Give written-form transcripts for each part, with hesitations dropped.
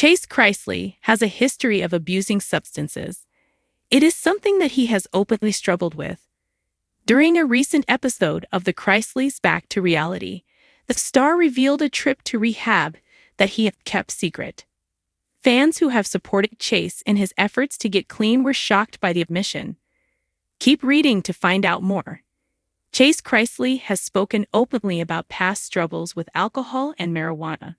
Chase Chrisley has a history of abusing substances. It is something that he has openly struggled with. During a recent episode of The Chrisleys Back to Reality, the star revealed a trip to rehab that he had kept secret. Fans who have supported Chase in his efforts to get clean were shocked by the admission. Keep reading to find out more. Chase Chrisley has spoken openly about past struggles with alcohol and marijuana.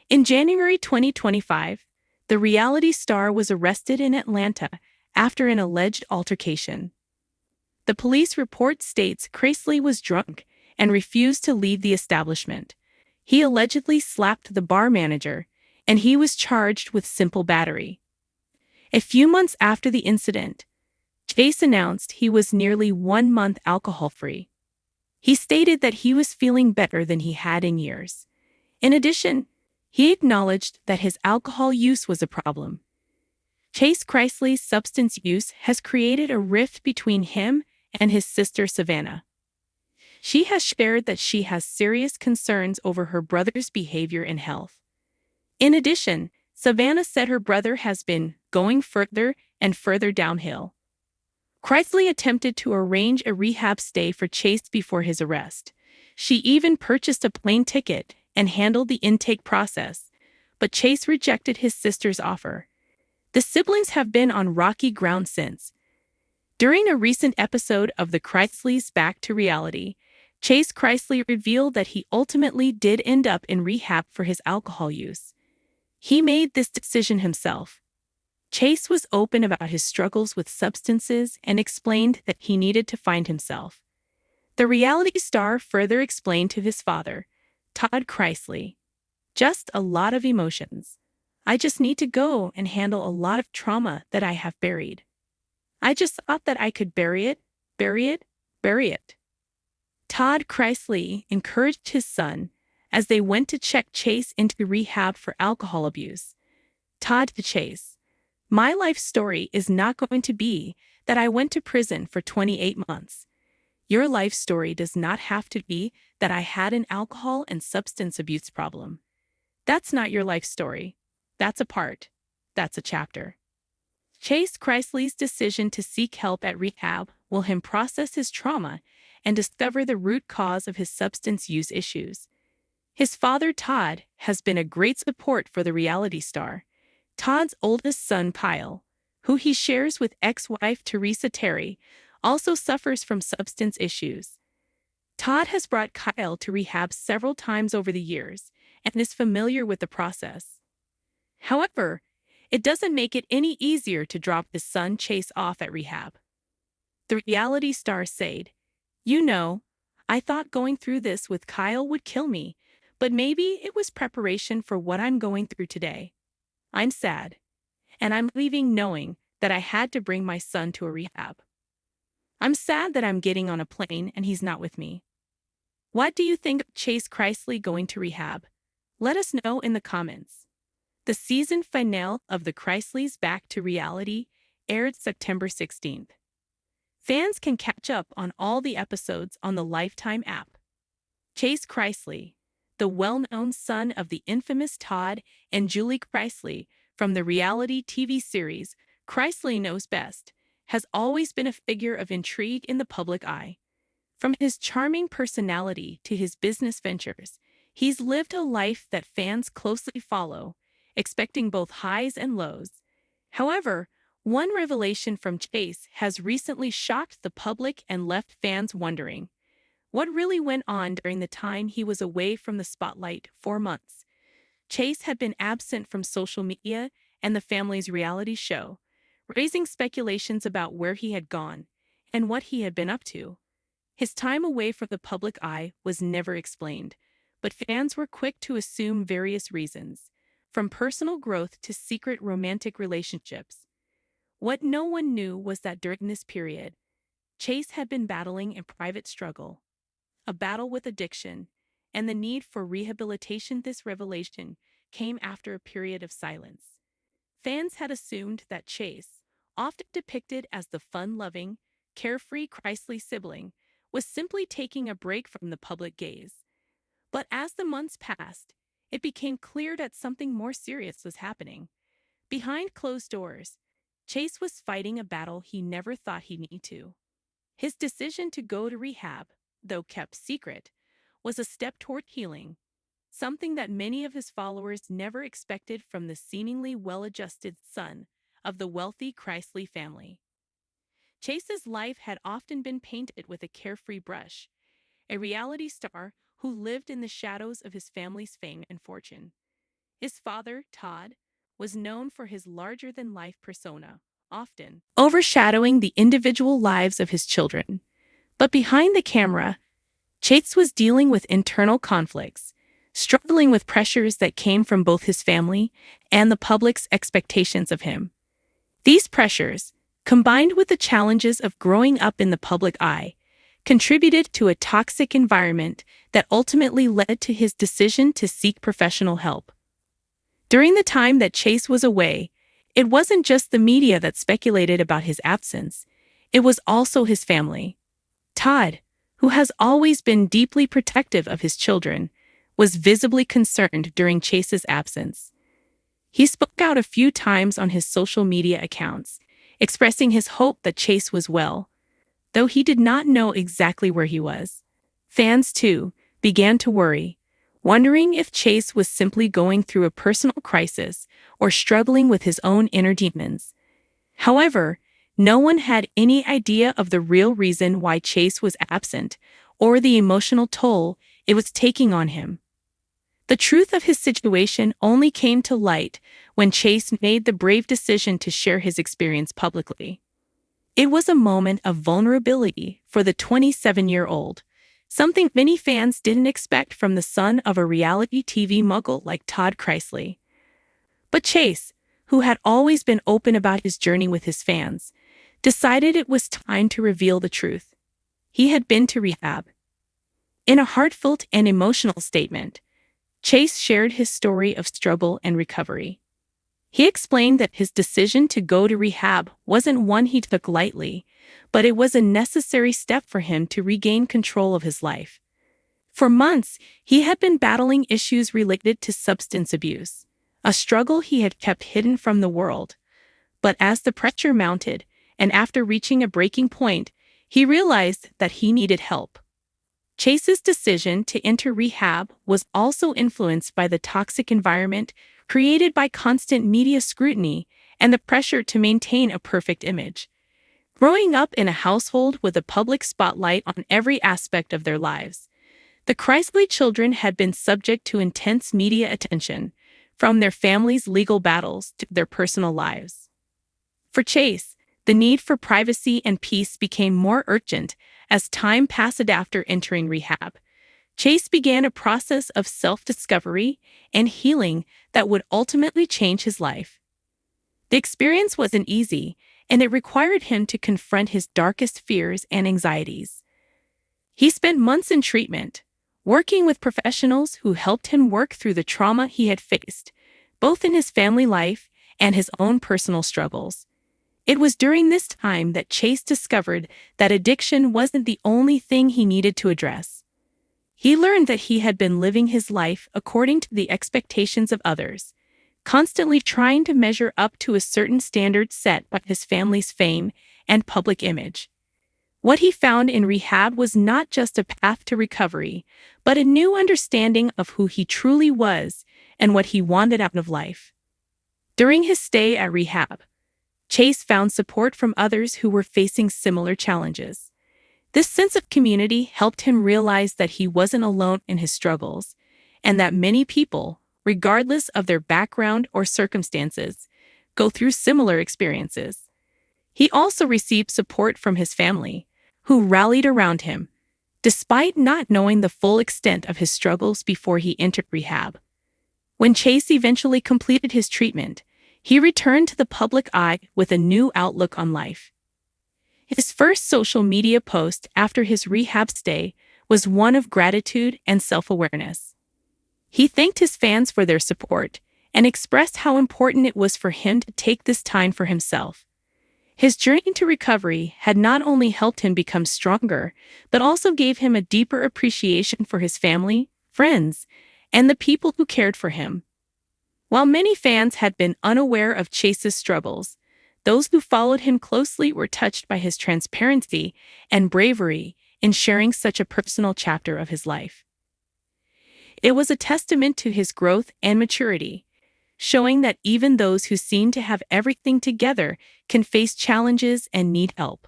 In January 2025, the reality star was arrested in Atlanta after an alleged altercation. The police report states Chrisley was drunk and refused to leave the establishment. He allegedly slapped the bar manager, and he was charged with simple battery. A few months after the incident, Chase announced he was nearly 1 month alcohol-free. He stated that he was feeling better than he had in years. In addition, he acknowledged that his alcohol use was a problem. Chase Chrisley's substance use has created a rift between him and his sister Savannah. She has shared that she has serious concerns over her brother's behavior and health. In addition, Savannah said her brother has been going further and further downhill. Chrisley attempted to arrange a rehab stay for Chase before his arrest. She even purchased a plane ticket and handled the intake process, but Chase rejected his sister's offer. The siblings have been on rocky ground since. During a recent episode of The Chrisleys Back to Reality, Chase Chrisley revealed that he ultimately did end up in rehab for his alcohol use. He made this decision himself. Chase was open about his struggles with substances and explained that he needed to find himself. The reality star further explained to his father, Todd Chrisley, "Just a lot of emotions. I just need to go and handle a lot of trauma that I have buried. I just thought that I could bury it. Todd Chrisley encouraged his son as they went to check Chase into rehab for alcohol abuse. Todd to Chase, "My life story is not going to be that I went to prison for 28 months. Your life story does not have to be that I had an alcohol and substance abuse problem. That's not your life story. That's a part. That's a chapter." Chase Chrisley's decision to seek help at rehab will help him process his trauma and discover the root cause of his substance use issues. His father, Todd, has been a great support for the reality star. Todd's oldest son, Kyle, who he shares with ex-wife Teresa Terry, also suffers from substance issues. Todd has brought Kyle to rehab several times over the years and is familiar with the process. However, it doesn't make it any easier to drop his son Chase off at rehab. The reality star said, "You know, I thought going through this with Kyle would kill me, but maybe it was preparation for what I'm going through today. I'm sad, and I'm leaving knowing that I had to bring my son to a rehab. I'm sad that I'm getting on a plane and he's not with me." What do you think of Chase Chrisley going to rehab? Let us know in the comments. The season finale of The Chrisleys Back to Reality aired September 16th. Fans can catch up on all the episodes on the Lifetime app. Chase Chrisley, the well-known son of the infamous Todd and Julie Chrisley from the reality TV series Chrisley Knows Best, has always been a figure of intrigue in the public eye. From his charming personality to his business ventures, he's lived a life that fans closely follow, expecting both highs and lows. However, one revelation from Chase has recently shocked the public and left fans wondering what really went on during the time he was away from the spotlight. 4 months. Chase had been absent from social media and the family's reality show, raising speculations about where he had gone and what he had been up to. His time away from the public eye was never explained, but fans were quick to assume various reasons, from personal growth to secret romantic relationships. What no one knew was that during this period, Chase had been battling a private struggle, a battle with addiction, and the need for rehabilitation. This revelation came after a period of silence. Fans had assumed that Chase, often depicted as the fun-loving, carefree Chrisley sibling, was simply taking a break from the public gaze. But as the months passed, it became clear that something more serious was happening. Behind closed doors, Chase was fighting a battle he never thought he'd need to. His decision to go to rehab, though kept secret, was a step toward healing, something that many of his followers never expected from the seemingly well-adjusted son of the wealthy Chrisley family. Chase's life had often been painted with a carefree brush, a reality star who lived in the shadows of his family's fame and fortune. His father, Todd, was known for his larger-than-life persona, often overshadowing the individual lives of his children. But behind the camera, Chase was dealing with internal conflicts, struggling with pressures that came from both his family and the public's expectations of him. These pressures, combined with the challenges of growing up in the public eye, contributed to a toxic environment that ultimately led to his decision to seek professional help. During the time that Chase was away, it wasn't just the media that speculated about his absence, it was also his family. Todd, who has always been deeply protective of his children, was visibly concerned during Chase's absence. He spoke out a few times on his social media accounts, expressing his hope that Chase was well, though he did not know exactly where he was. Fans, too, began to worry, wondering if Chase was simply going through a personal crisis or struggling with his own inner demons. However, no one had any idea of the real reason why Chase was absent or the emotional toll it was taking on him. The truth of his situation only came to light when Chase made the brave decision to share his experience publicly. It was a moment of vulnerability for the 27-year-old, something many fans didn't expect from the son of a reality TV mogul like Todd Chrisley. But Chase, who had always been open about his journey with his fans, decided it was time to reveal the truth. He had been to rehab. In a heartfelt and emotional statement, Chase shared his story of struggle and recovery. He explained that his decision to go to rehab wasn't one he took lightly, but it was a necessary step for him to regain control of his life. For months, he had been battling issues related to substance abuse, a struggle he had kept hidden from the world. But as the pressure mounted, and after reaching a breaking point, he realized that he needed help. Chase's decision to enter rehab was also influenced by the toxic environment created by constant media scrutiny and the pressure to maintain a perfect image. Growing up in a household with a public spotlight on every aspect of their lives, the Chrisley children had been subject to intense media attention, from their families' legal battles to their personal lives. For Chase, the need for privacy and peace became more urgent as time passed after entering rehab. Chase began a process of self-discovery and healing that would ultimately change his life. The experience wasn't easy, and it required him to confront his darkest fears and anxieties. He spent months in treatment, working with professionals who helped him work through the trauma he had faced, both in his family life and his own personal struggles. It was during this time that Chase discovered that addiction wasn't the only thing he needed to address. He learned that he had been living his life according to the expectations of others, constantly trying to measure up to a certain standard set by his family's fame and public image. What he found in rehab was not just a path to recovery, but a new understanding of who he truly was and what he wanted out of life. During his stay at rehab, Chase found support from others who were facing similar challenges. This sense of community helped him realize that he wasn't alone in his struggles, and that many people, regardless of their background or circumstances, go through similar experiences. He also received support from his family, who rallied around him, despite not knowing the full extent of his struggles before he entered rehab. When Chase eventually completed his treatment, he returned to the public eye with a new outlook on life. His first social media post after his rehab stay was one of gratitude and self-awareness. He thanked his fans for their support and expressed how important it was for him to take this time for himself. His journey to recovery had not only helped him become stronger, but also gave him a deeper appreciation for his family, friends, and the people who cared for him. While many fans had been unaware of Chase's struggles, those who followed him closely were touched by his transparency and bravery in sharing such a personal chapter of his life. It was a testament to his growth and maturity, showing that even those who seem to have everything together can face challenges and need help.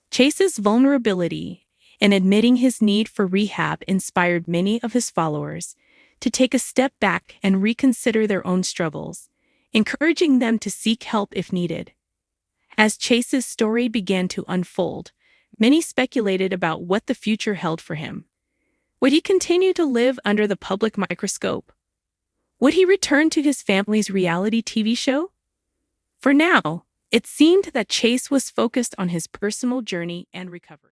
Chase's vulnerability in admitting his need for rehab inspired many of his followers to take a step back and reconsider their own struggles, encouraging them to seek help if needed. As Chase's story began to unfold, many speculated about what the future held for him. Would he continue to live under the public microscope? Would he return to his family's reality TV show? For now, it seemed that Chase was focused on his personal journey and recovery.